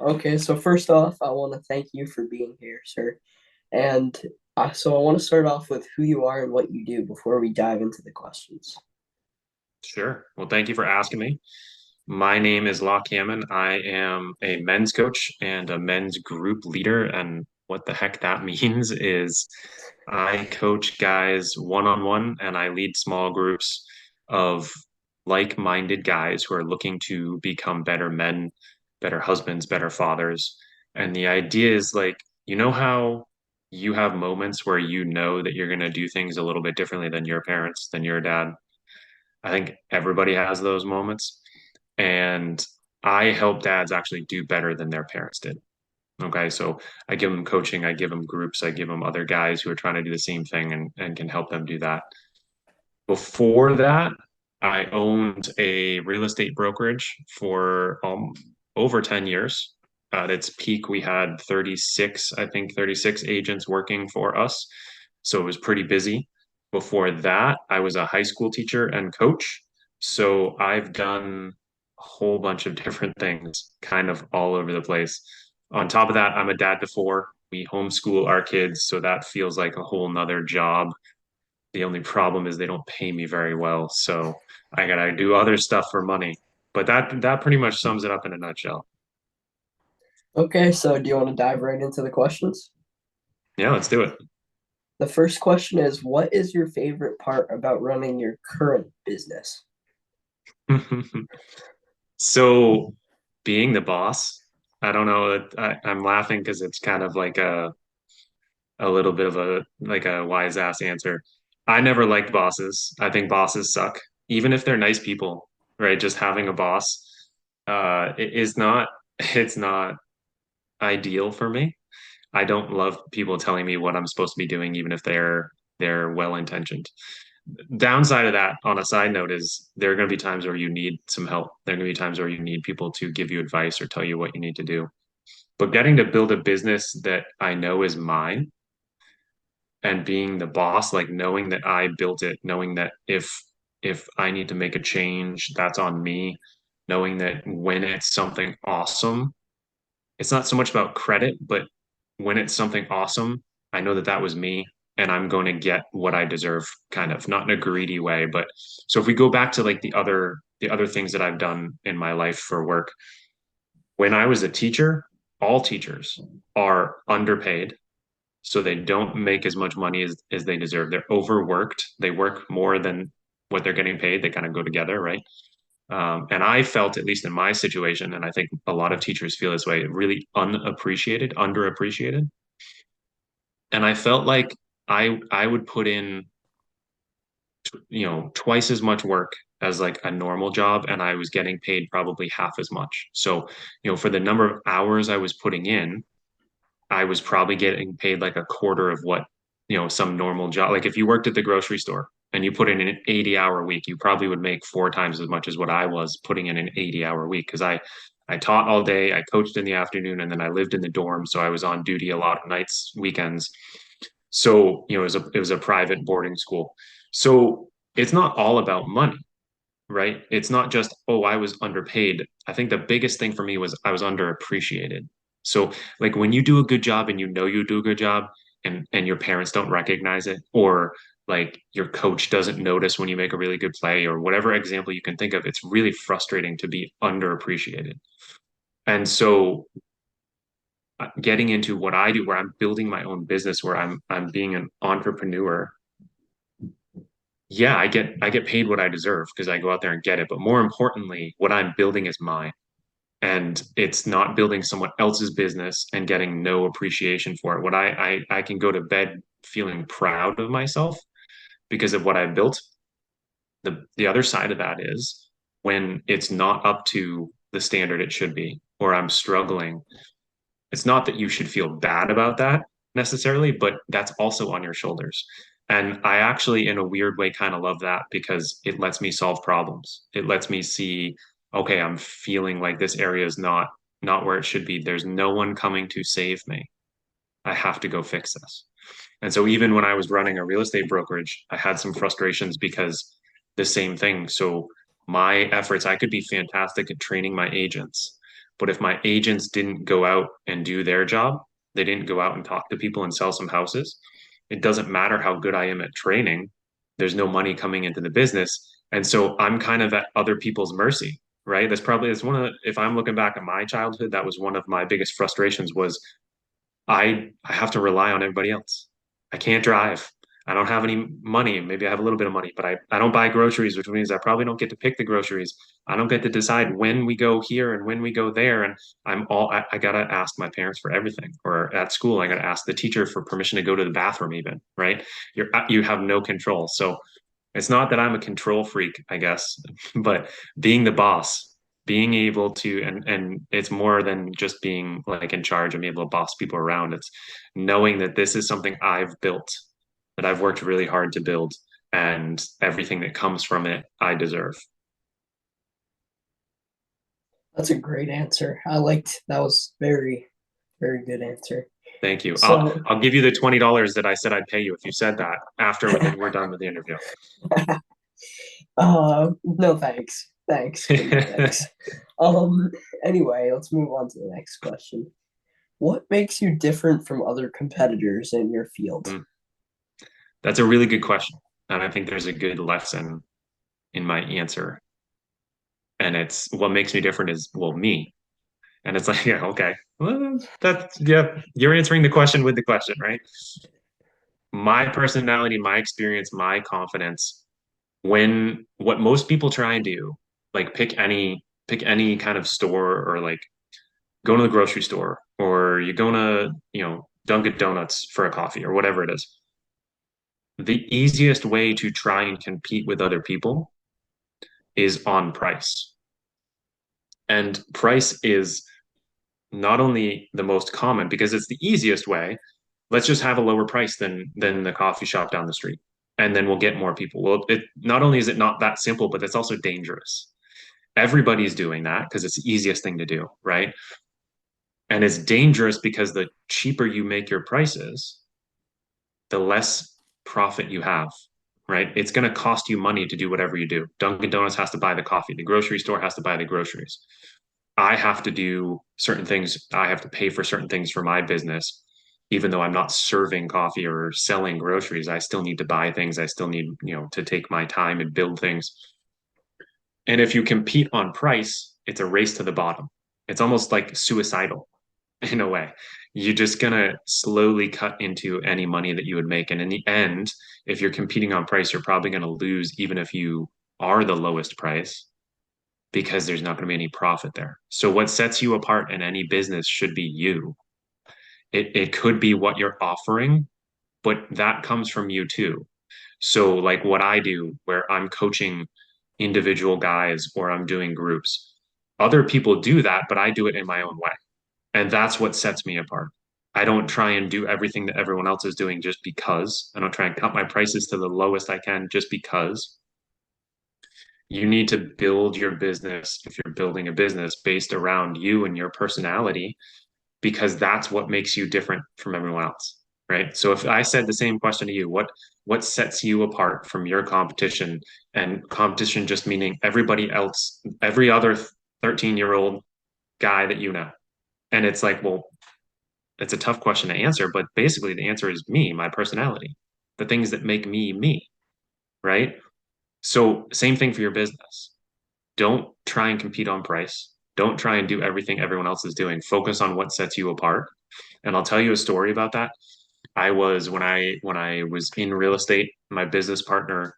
Okay, so first off, I want to thank you for being here, sir. And so I want to start off with who you are and what you do before we dive into the questions. Sure. Well, thank you for asking me. My name is Locke Haman. I am a men's coach and a men's group leader. And what the heck that means is I coach guys one on one and I lead small groups of like-minded guys who are looking to become better men, better husbands, better fathers. And the idea is like, you know how you have moments where you know that you're going to do things a little bit differently than your parents, than your dad. I think everybody has those moments. And I help dads actually do better than their parents did. Okay. So I give them coaching, I give them groups, I give them other guys who are trying to do the same thing and can help them do that. Before that, I owned a real estate brokerage for over 10 years. At its peak, we had 36, I think 36 agents working for us. So it was pretty busy. Before that, I was a high school teacher and coach. So I've done a whole bunch of different things, kind of all over the place. On top of that, I'm a dad to four. We homeschool our kids, so that feels like a whole nother job. The only problem is they don't pay me very well, so I gotta do other stuff for money. But that pretty much sums it up in a nutshell. Okay, so do you want to dive right into the questions? Yeah, let's do The first question is, what is your favorite part about running your current business? it. So being the boss, I don't know. I'm laughing because it's kind of like a little bit of a like a wise ass answer. I never liked bosses. I think bosses suck, even if they're nice people, right? Just having a boss, is not it's not ideal for me. I don't love people telling me what I'm supposed to be doing, even if they're well intentioned. Downside of that, on a side note, is there are going to be times where you need some help. There are going to be times where you need people to give you advice or tell you what you need to do. But getting to build a business that I know is mine and being the boss, like knowing that I built it, knowing that if I need to make a change, that's on me, knowing that when it's something awesome, it's not so much about credit, but when it's something awesome, I know that that was me and I'm going to get what I deserve, kind of, not in a greedy way. But so if we go back to like the other things that I've done in my life for work, when I was a teacher, all teachers are underpaid. So they don't make as much money as they deserve. They're overworked. They work more than what they're getting paid. They kind of go together, right? And I felt, at least in my situation, and I think a lot of teachers feel this way, really unappreciated, underappreciated. And I felt like I would put in, twice as much work as like a normal job, and I was getting paid probably half as much. So, for the number of hours I was putting in, I was probably getting paid like a quarter of what, some normal job. Like if you worked at the grocery store and you put in an 80-hour week, you probably would make four times as much as what I was putting in an 80-hour week because I taught all day, I coached in the afternoon, and then I lived in the dorm, so I was on duty a lot of nights, weekends. So, it was a private boarding school. So it's not all about money, right? It's not just, oh, I was underpaid. I think the biggest thing for me was I was underappreciated. So like when you do a good job and you know you do a good job and your parents don't recognize it, or like your coach doesn't notice when you make a really good play, or whatever example you can think of, it's really frustrating to be underappreciated. And so getting into what I do, where I'm building my own business, where I'm being an entrepreneur, yeah, I get paid what I deserve because I go out there and get it. But more importantly, what I'm building is mine. And it's not building someone else's business and getting no appreciation for it. What I can go to bed feeling proud of myself because of what I built. The other side of that is when it's not up to the standard it should be, or I'm struggling. It's not that you should feel bad about that necessarily, but that's also on your shoulders. And I actually, in a weird way, kind of love that because it lets me solve problems. It lets me see, okay, I'm feeling like this area is not where it should be. There's no one coming to save me. I have to go fix this. And so even when I was running a real estate brokerage, I had some frustrations because the same thing. So my efforts, I could be fantastic at training my agents, But if my agents didn't go out and do their job, they didn't go out and talk to people and sell some houses, it doesn't matter how good I am at training. There's no money coming into the business. And so I'm kind of at other people's mercy, right? That's one of if I'm looking back at my childhood, that was one of my biggest frustrations was I have to rely on everybody else. I can't drive. I don't have any money. Maybe I have a little bit of money, but I don't buy groceries, which means I probably don't get to pick the groceries. I don't get to decide when we go here and when we go there. And I gotta ask my parents for everything. Or at school, I gotta ask the teacher for permission to go to the bathroom even, right? You have no control. So it's not that I'm a control freak, I guess, but being the boss, being able to, and it's more than just being like in charge and being able to boss people around. It's knowing that this is something I've built, that I've worked really hard to build, and everything that comes from it, I deserve. That's a great answer. I liked that was very, very good answer. Thank you. So, I'll give you the $20 that I said I'd pay you if you said that after we're done with the interview. no thanks. Thanks, but no thanks. Um, anyway, let's move on to the next question. What makes you different from other competitors in your field? Mm, that's a really good question. And I think there's a good lesson in my answer. And it's what makes me different is, well, me. And it's like, yeah, okay. Well, that's, yeah, you're answering the question with the question, right? My personality, my experience, my confidence, when what most people try and do, like pick any kind of store or like go to the grocery store or you go to, Dunkin' Donuts for a coffee or whatever it is. The easiest way to try and compete with other people is on price. And price is not only the most common because it's the easiest way. Let's just have a lower price than the coffee shop down the street, and then we'll get more people. Well, it not only is it not that simple, but it's also dangerous. Everybody's doing that because it's the easiest thing to do, right? And it's dangerous because the cheaper you make your prices, the less profit you have, right? It's going to cost you money to do whatever you do. Dunkin' Donuts has to buy the coffee, the grocery store has to buy the groceries. I have to do certain things. I have to pay for certain things for my business. Even though I'm not serving coffee or selling groceries, I still need to buy things. I still need, to take my time and build things. And if you compete on price, it's a race to the bottom. It's almost like suicidal in a way. You're just gonna slowly cut into any money that you would make. And in the end, if you're competing on price, you're probably gonna lose even if you are the lowest price because there's not going to be any profit there. So what sets you apart in any business should be you. It could be what you're offering, but that comes from you too. So like what I do where I'm coaching individual guys or I'm doing groups. Other people do that, but I do it in my own way. And that's what sets me apart. I don't try and do everything that everyone else is doing just because. I don't try and cut my prices to the lowest I can just because. You need to build your business if you're building a business based around you and your personality because that's what makes you different from everyone else, right? So if I said the same question to you, what sets you apart from your competition, and competition just meaning everybody else, every other 13-year-old guy that you know. And it's like, well, it's a tough question to answer, but basically the answer is me, my personality, the things that make me me, right? So same thing for your business. Don't try and compete on price. Don't try and do everything everyone else is doing. Focus on what sets you apart. And I'll tell you a story about that. I was when I was in real estate, my business partner,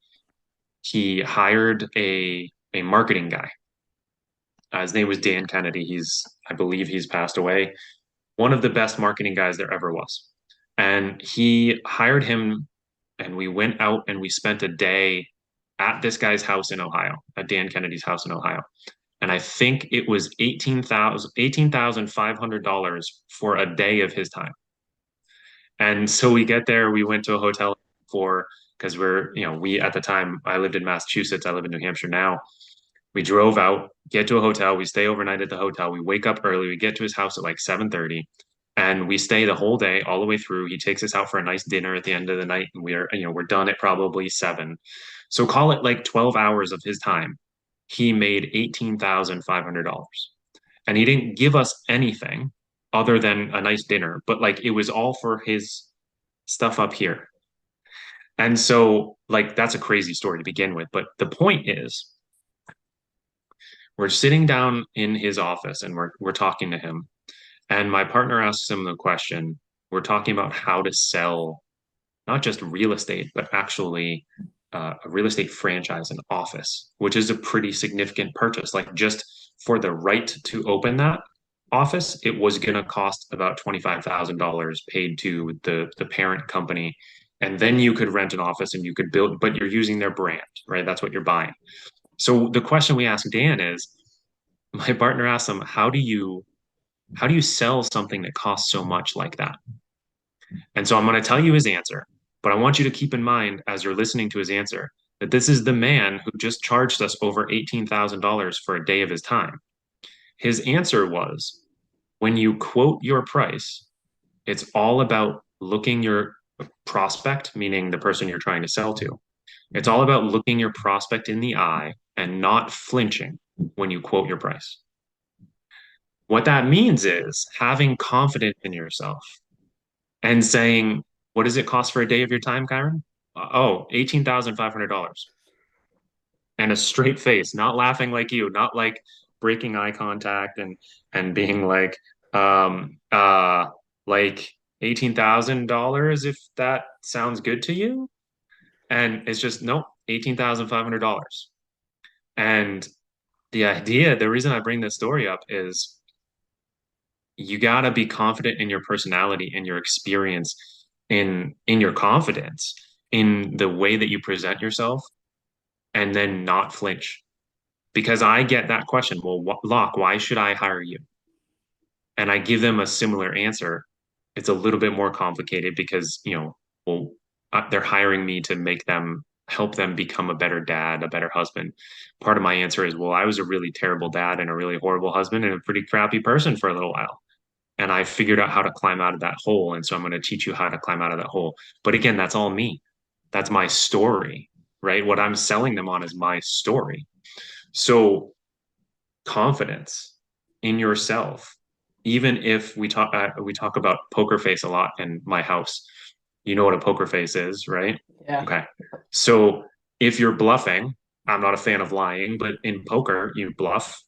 he hired a marketing guy. His name was Dan Kennedy. I believe he's passed away. One of the best marketing guys there ever was. And he hired him and we went out and we spent a day at this guy's house in Ohio, at Dan Kennedy's house in Ohio. And I think it was $18,500 for a day of his time. And so we get there, we went to a hotel for because we at the time I lived in Massachusetts, I live in New Hampshire now. We drove out, get to a hotel, we stay overnight at the hotel, we wake up early, we get to his house at like 7:30, and we stay the whole day all the way through. He takes us out for a nice dinner at the end of the night, and we're done at probably 7. So call it like 12 hours of his time. He made $18,500. And he didn't give us anything other than a nice dinner, but like it was all for his stuff up here. And so, like, that's a crazy story to begin with. But the point is, we're sitting down in his office and we're talking to him. And my partner asks him the question. We're talking about how to sell not just real estate, but actually a real estate franchise, an office, which is a pretty significant purchase. Like just for the right to open that office, it was going to cost about $25,000 paid to the parent company. And then you could rent an office and you could build, but you're using their brand, right? That's what you're buying. So the question we asked Dan is, my partner asked him, how do you sell something that costs so much like that? And so I'm going to tell you his answer, but I want you to keep in mind as you're listening to his answer that this is the man who just charged us over $18,000 for a day of his time. His answer was, when you quote your price, it's all about looking your prospect, meaning the person you're trying to sell to. It's all about looking your prospect in the eye and not flinching when you quote your price. What that means is having confidence in yourself and saying, what does it cost for a day of your time, Kyron? Oh, $18,500. And a straight face, not laughing like you, not like breaking eye contact and being um uh like $18,000 if that sounds good to you. And it's just nope, $18,500. And the reason I bring this story up is you got to be confident in your personality and your experience in your confidence in the way that you present yourself and then not flinch because I get that question, well, Locke, why should I hire you? And I give them a similar answer. It's a little bit more complicated because well, they're hiring me to make them help them become a better dad, a better husband. Part of my answer is, well, I was a really terrible dad and a really horrible husband and a pretty crappy person for a little while, and I figured out how to climb out of that hole. And so I'm going to teach you how to climb out of that hole. But again, that's all me. That's my story, right? What I'm selling them on is my story. So confidence in yourself, even if we talk about poker face a lot in my house. You know what a poker face is, right? Yeah. Okay. So if you're bluffing, I'm not a fan of lying, but in poker, you bluff.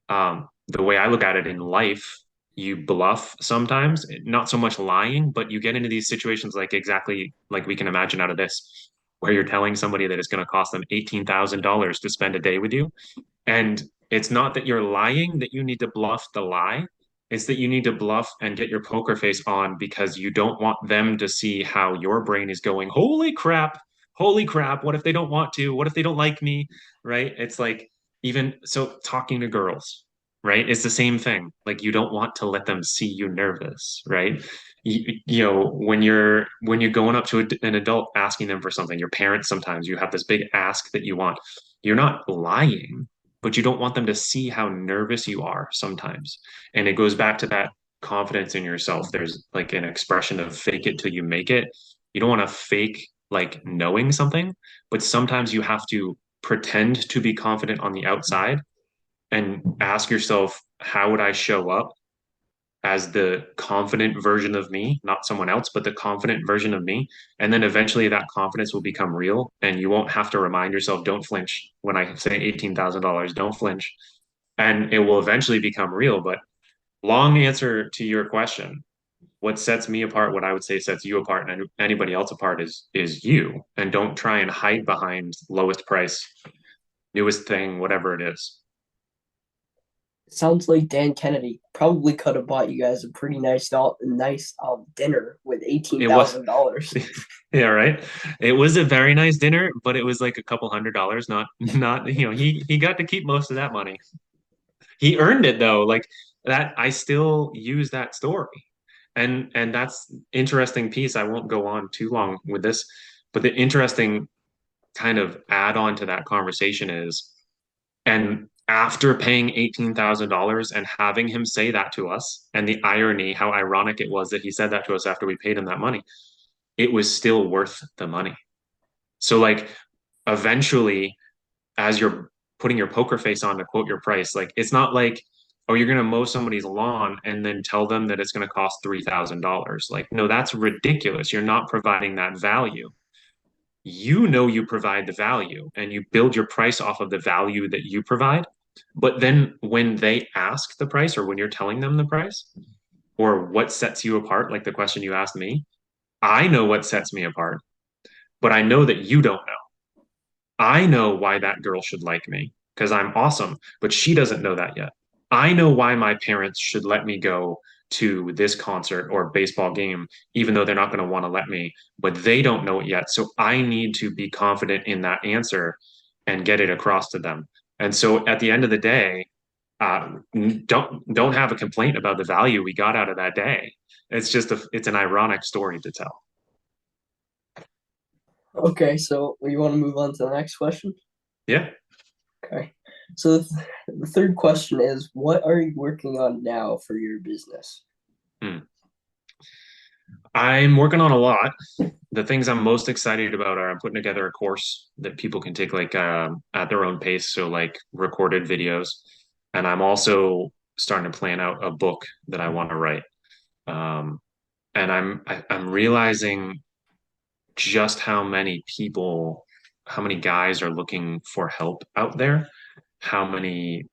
The way I look at it in life, you bluff sometimes, not so much lying, but you get into these situations like exactly like we can imagine out of this, where you're telling somebody that it's going to cost them $18,000 to spend a day with you. And it's not that you're lying that you need to bluff the lie. It's that you need to bluff and get your poker face on because you don't want them to see how your brain is going, holy crap, holy crap. What if they don't want to? What if they don't like me? Right? It's like, even so, talking to girls, right? It's the same thing. Like, you don't want to let them see you nervous, right? When you're going up to an adult asking them for something, your parents, sometimes you have this big ask that you want. You're not lying, but you don't want them to see how nervous you are sometimes. And it goes back to that confidence in yourself. There's like an expression of fake it till you make it. You don't want to fake like knowing something, but sometimes you have to pretend to be confident on the outside and ask yourself, how would I show up as the confident version of me, not someone else, but the confident version of me. And then eventually that confidence will become real and you won't have to remind yourself, don't flinch when I say $18,000, don't flinch. And it will eventually become real. But long answer to your question, what sets me apart, what I would say sets you apart and anybody else apart is you. And don't try and hide behind lowest price, newest thing, whatever it is. Sounds like Dan Kennedy probably could have bought you guys a pretty nice dinner with eighteen It was thousand dollars. Yeah, right. It was a very nice dinner, but it was like a couple $100, not, he got to keep most of that money. He earned it though. Like that, I still use that story. And that's interesting piece. I won't go on too long with this, but the interesting kind of add on to that conversation is, and after paying $18,000 and having him say that to us, and the irony, how ironic it was that he said that to us after we paid him that money, it was still worth the money. So like eventually, as you're putting your poker face on to quote your price, like it's not like oh, you're going to mow somebody's lawn and then tell them that it's going to cost $3,000. Like, no, that's ridiculous. You're not providing that value. You know you provide the value and you build your price off of the value that you provide. But then when they ask the price or when you're telling them the price or what sets you apart, like the question you asked me, I know what sets me apart, but I know that you don't know. I know why that girl should like me because I'm awesome, but she doesn't know that yet. I know why my parents should let me go to this concert or baseball game, even though they're not going to want to let me, but they don't know it yet. So I need to be confident in that answer and get it across to them. And so at the end of the day, don't have a complaint about the value we got out of that day. It's an ironic story to tell. Okay, so you want to move on to the next question? Yeah. Okay. So the third question is, what are you working on now for your business? Hmm. I'm working on a lot. The things I'm most excited about are I'm putting together a course that people can take like at their own pace, so like recorded videos, and I'm also starting to plan out a book that I want to write. Um, and I'm realizing just how many guys are looking for help out there, how many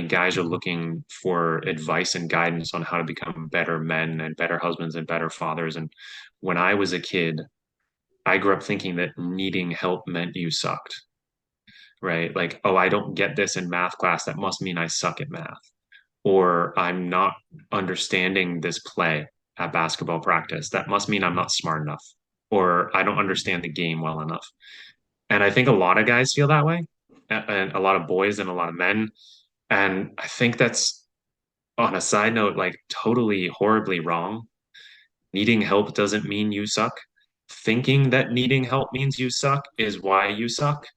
guys are looking for advice and guidance on how to become better men and better husbands and better fathers. And when I was a kid, I grew up thinking that needing help meant you sucked, right? Like, oh, I don't get this in math class. That must mean I suck at math. Or I'm not understanding this play at basketball practice. That must mean I'm not smart enough. Or I don't understand the game well enough. And I think a lot of guys feel that way, and a lot of boys and a lot of men. And I think that's, on a side note, like totally horribly wrong. Needing help doesn't mean you suck. Thinking that needing help means you suck is why you suck,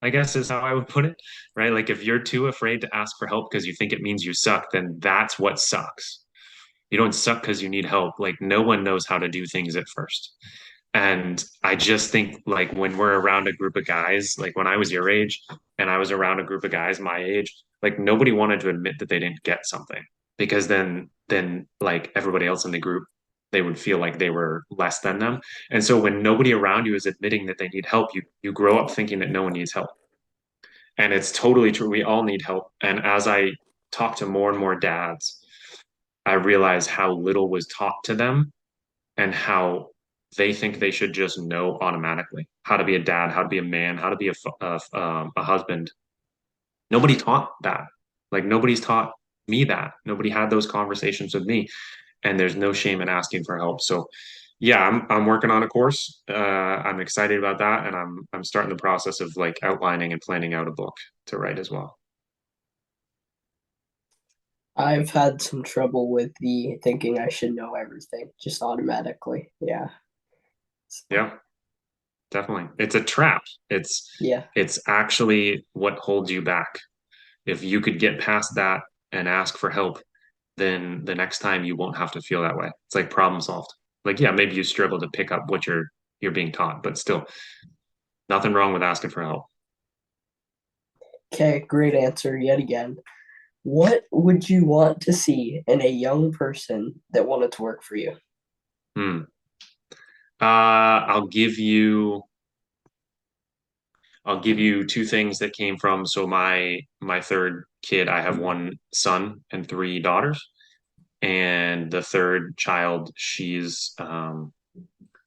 I guess is how I would put it, right? Like if you're too afraid to ask for help because you think it means you suck, then that's what sucks. You don't suck because you need help. Like no one knows how to do things at first. And I just think like when we're around a group of guys, like when I was your age and I was around a group of guys my age, like nobody wanted to admit that they didn't get something because then like everybody else in the group, they would feel like they were less than them. And so when nobody around you is admitting that they need help, you grow up thinking that no one needs help. And it's totally true. We all need help. And as I talk to more and more dads, I realize how little was taught to them and how they think they should just know automatically how to be a dad, how to be a man, how to be a husband. Nobody taught that. Like nobody's taught me that. Nobody had those conversations with me, and there's no shame in asking for help. So, yeah, I'm working on a course. I'm excited about that, and I'm starting the process of like outlining and planning out a book to write as well. I've had some trouble with the thinking I should know everything just automatically. Yeah. So, Yeah, definitely. It's a trap. yeah. It's actually what holds you back. If you could get past that and ask for help, then the next time you won't have to feel that way. It's like problem solved. Like, yeah, maybe you struggle to pick up what you're being taught, but still, nothing wrong with asking for help. Okay, great answer yet again. What would you want to see in a young person that wanted to work for you? Hmm. Uh, I'll give you two things that came from. So my third kid, I have one son and three daughters, and the third child, she's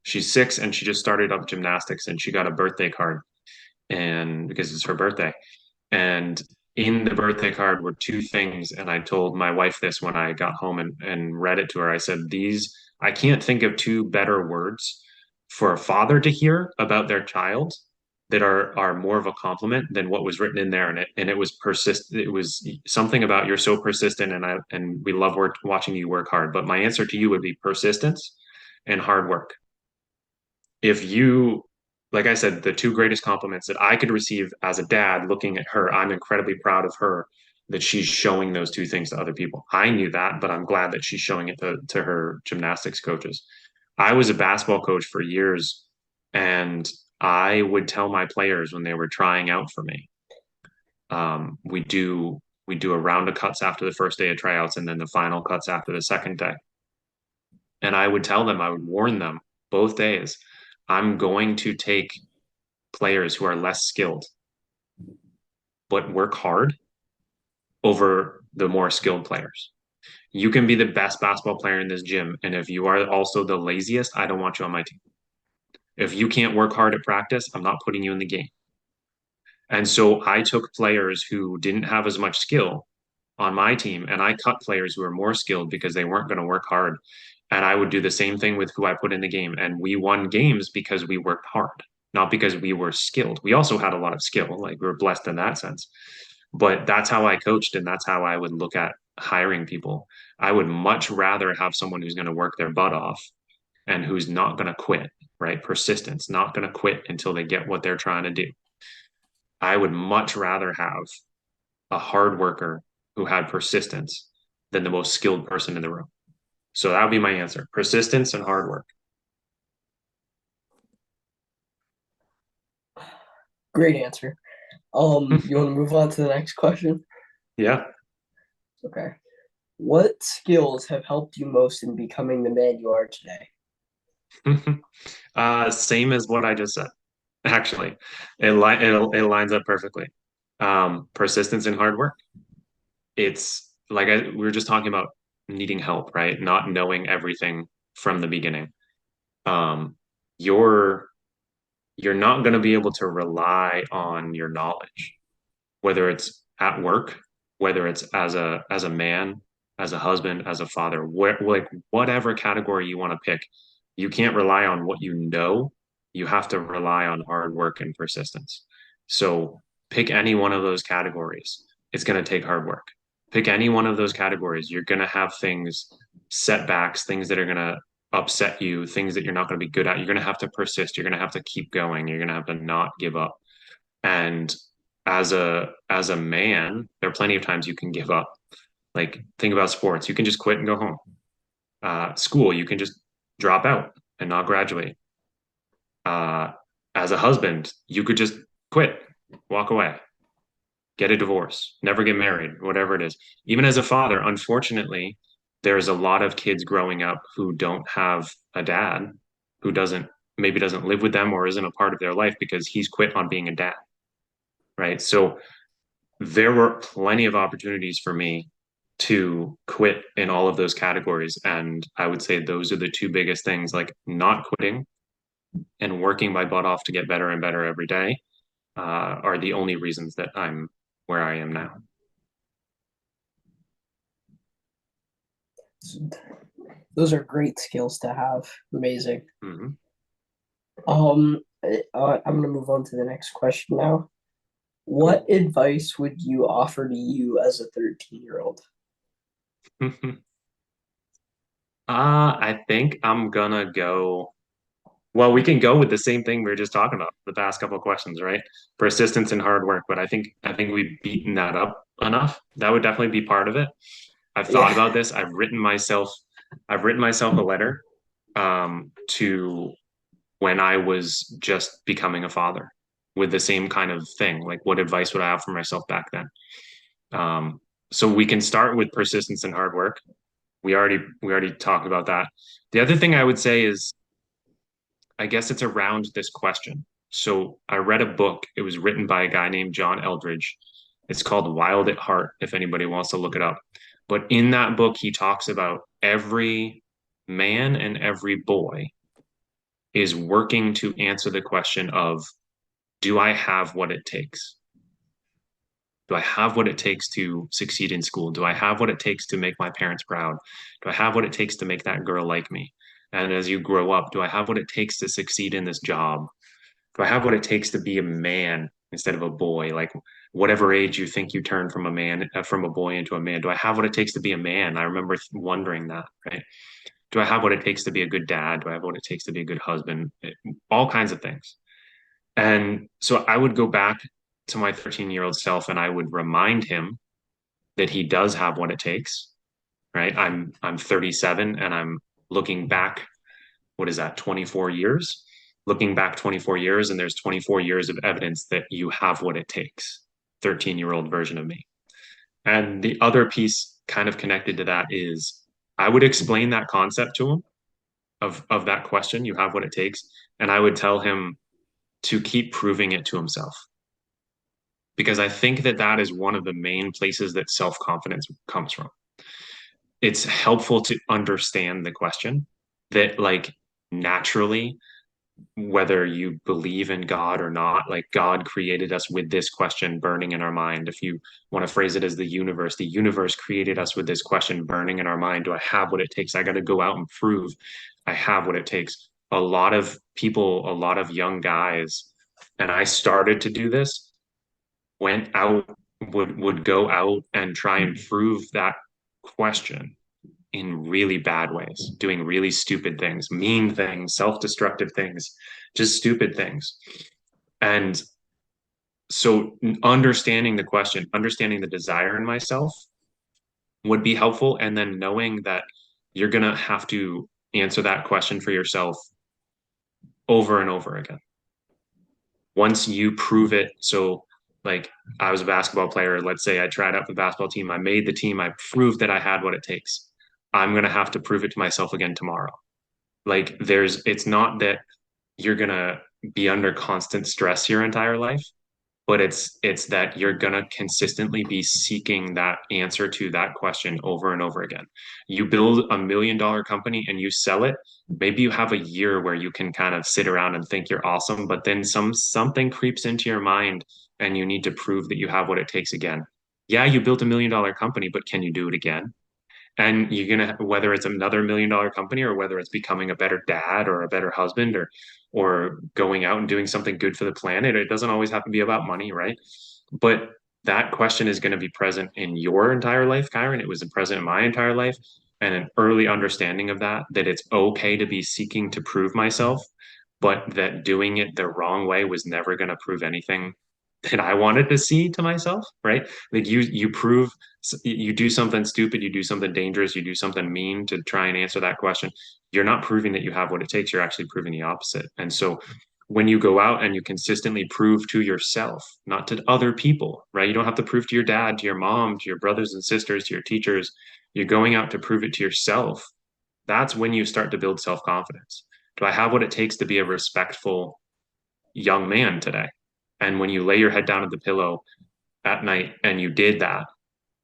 6 and she just started up gymnastics and she got a birthday card and because it's her birthday. And in the birthday card were two things. And I told my wife this when I got home and read it to her. I said, I can't think of two better words for a father to hear about their child that are more of a compliment than what was written in there. And it was persistent. It was something about you're so persistent and we love watching you work hard. But my answer to you would be persistence and hard work. If you, like I said, the two greatest compliments that I could receive as a dad looking at her, I'm incredibly proud of her that she's showing those two things to other people. I knew that, but I'm glad that she's showing it to her gymnastics coaches. I was a basketball coach for years, and I would tell my players when they were trying out for me, we do We do a round of cuts after the first day of tryouts and then the final cuts after the second day. And I would tell them, I would warn them both days, I'm going to take players who are less skilled, but work hard over the more skilled players. You can be the best basketball player in this gym. And if you are also the laziest, I don't want you on my team. If you can't work hard at practice, I'm not putting you in the game. And so I took players who didn't have as much skill on my team and I cut players who were more skilled because they weren't going to work hard. And I would do the same thing with who I put in the game. And we won games because we worked hard, not because we were skilled. We also had a lot of skill, like we were blessed in that sense. But that's how I coached and that's how I would look at hiring people. I would much rather have someone who's going to work their butt off and who's not going to quit, right? Persistence, not going to quit until they get what they're trying to do. I would much rather have a hard worker who had persistence than the most skilled person in the room. So that would be my answer: persistence and hard work. Great answer. You want to move on to the next question? Yeah. Okay. What skills have helped you most in becoming the man you are today? Same as what I just said. Actually, it lines up perfectly. Persistence and hard work. It's like we were just talking about needing help, right? Not knowing everything from the beginning. Um, you're you're not going to be able to rely on your knowledge, whether it's at work, whether it's as a man, as a husband, as a father, like whatever category you want to pick, you can't rely on what you know. You have to rely on hard work and persistence. So pick any one of those categories. It's going to take hard work. Pick any one of those categories. You're going to have things, setbacks, things that are going to upset you, things that you're not going to be good at. You're going to have to persist. You're going to have to keep going. You're going to have to not give up. And as a man, there are plenty of times you can give up. Like think about sports. You can just quit and go home. School, you can just drop out and not graduate. Uh, as a husband, you could just quit, walk away, get a divorce, never get married, whatever it is. Even as a father, unfortunately, there's a lot of kids growing up who don't have a dad, who doesn't maybe doesn't live with them or isn't a part of their life because he's quit on being a dad, right? So there were plenty of opportunities for me to quit in all of those categories. And I would say those are the two biggest things, like not quitting and working my butt off to get better and better every day, are the only reasons that I'm where I am now. Those are great skills to have. Amazing. Mm-hmm. I'm gonna move on to the next question now. What Cool. advice would you offer to you as a 13-year-old? I think I'm gonna go. Well, we can go with the same thing we were just talking about the past couple of questions, right? Persistence and hard work. But I think we've beaten that up enough. That would definitely be part of it. I've thought Yeah, about this. I've written myself a letter to when I was just becoming a father with the same kind of thing. Like, what advice would I have for myself back then? Um, so we can start with persistence and hard work. We already talked about that. The other thing I would say is, I guess it's around this question. So I read a book. It was written by a guy named John Eldridge. It's called Wild at Heart, if anybody wants to look it up. But in that book, he talks about every man and every boy is working to answer the question of, do I have what it takes? Do I have what it takes to succeed in school? Do I have what it takes to make my parents proud? Do I have what it takes to make that girl like me? And as you grow up, do I have what it takes to succeed in this job? Do I have what it takes to be a man instead of a boy? Like whatever age you think you turn from a man, from a boy into a man, do I have what it takes to be a man? I remember wondering that, right? Do I have what it takes to be a good dad? Do I have what it takes to be a good husband? All kinds of things. And so I would go back to my 13-year-old self and I would remind him that he does have what it takes, right? I'm 37 and I'm looking back, what is that, 24 years? Looking back 24 years and there's 24 years of evidence that you have what it takes. 13-year-old version of me. And the other piece kind of connected to that is I would explain that concept to him of that question, you have what it takes, and I would tell him to keep proving it to himself. Because I think that that is one of the main places that self-confidence comes from. It's helpful to understand the question that like naturally whether you believe in God or not, like God created us with this question burning in our mind. If you want to phrase it as the universe created us with this question burning in our mind. Do I have what it takes? I got to go out and prove I have what it takes. A lot of people, a lot of young guys, and I started to do this, went out, would go out and try and prove that question in really bad ways, doing really stupid things, mean things, self-destructive things, just stupid things. And so understanding the question, understanding the desire in myself would be helpful. And then knowing that you're going to have to answer that question for yourself over and over again. Once you prove it, so like I was a basketball player, let's say I tried out for the basketball team, I made the team, I proved that I had what it takes. I'm going to have to prove it to myself again tomorrow. Like it's not that you're gonna be under constant stress your entire life, but it's that you're gonna consistently be seeking that answer to that question over and over again. You build $1 million company and you sell it. Maybe you have a year where you can kind of sit around and think you're awesome, but then something creeps into your mind and you need to prove that you have what it takes again. Yeah, you built $1 million company, but can you do it again? And you're gonna, whether it's another $1 million company or whether it's becoming a better dad or a better husband or going out and doing something good for the planet, it doesn't always have to be about money, right? But that question is going to be present in your entire life, Kyron. It was present in my entire life. And an early understanding of that, that it's okay to be seeking to prove myself, but that doing it the wrong way was never going to prove anything that I wanted to see to myself, right? Like you do something stupid, you do something dangerous, you do something mean to try and answer that question. You're not proving that you have what it takes. You're actually proving the opposite. And so when you go out and you consistently prove to yourself, not to other people, right? You don't have to prove to your dad, to your mom, to your brothers and sisters, to your teachers. You're going out to prove it to yourself. That's when you start to build self-confidence. Do I have what it takes to be a respectful young man today? And when you lay your head down at the pillow at night and you did that,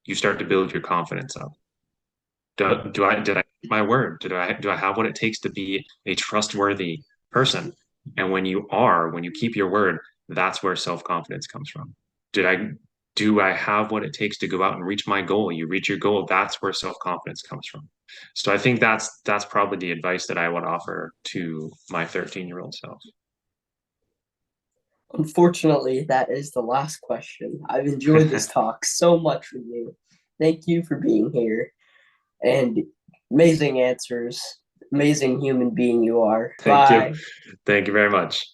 you start to build your confidence up. Did I keep my word? Do I have what it takes to be a trustworthy person? And when you keep your word, that's where self-confidence comes from. Did I do I have what it takes to go out and reach my goal? You reach your goal, that's where self-confidence comes from. So I think that's probably the advice that I would offer to my 13-year-old self. Unfortunately, that is the last question. I've enjoyed this talk so much with you. Thank you for being here and amazing answers. Amazing human being you are. Thank you. Bye. Thank you very much.